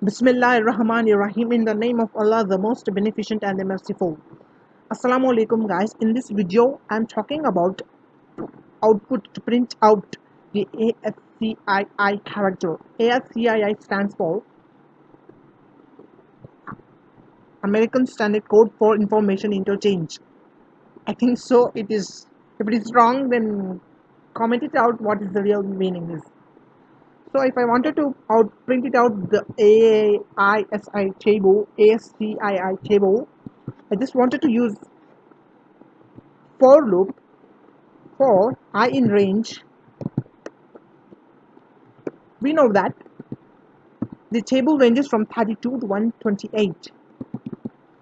Bismillahirrahmanirrahim. In the name of Allah, the most beneficent and the merciful. Assalamualaikum, guys. In this video, I'm talking about output to print out the ASCII character. ASCII stands for American Standard Code for Information Interchange. I think so. It is. If it is wrong, then comment it out. What is the real meaning is. So if I wanted to print it out the ASCII table, I just wanted to use for loop for I in range. We know that the table ranges from 32 to 128.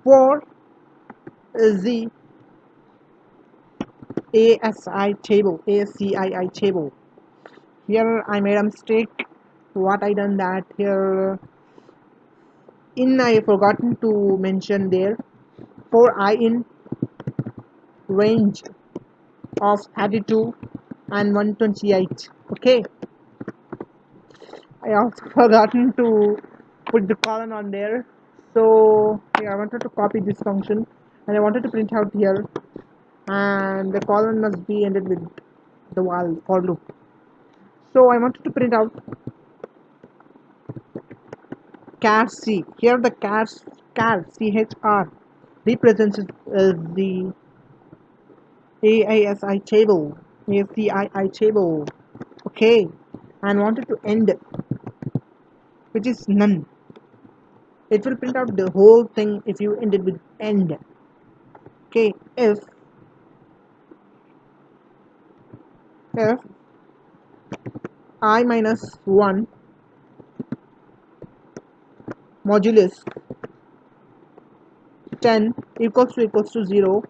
For the ASCII table, here I made a mistake. What I done that here in I forgotten to mention there for I in range of 32 and 128. Okay, I also forgotten to put the colon on there. So yeah, I wanted to copy this function and I wanted to print out here, and the colon must be ended with the while for loop. So I wanted to print out char C. Here the char CHR represents the ASCII table. Okay, and wanted to end, which is none. It will print out the whole thing if you end it with end. Okay, if I minus 1 modulus 10 equals to 0,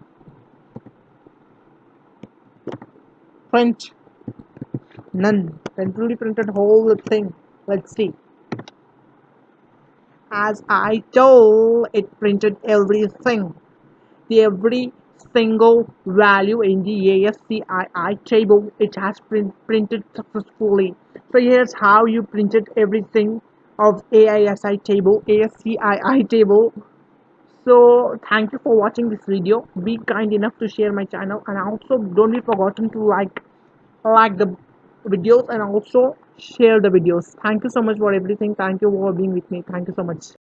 print none. Then truly printed whole thing. Let's see. As I told, it printed everything. Every single value in the ASCII table, it has printed successfully. So here's how you printed everything of ASCII table. So thank you for watching this video. Be kind enough to share my channel, and also don't be forgotten to like the videos and also share the videos. Thank you so much for everything. Thank you for being with me. Thank you so much.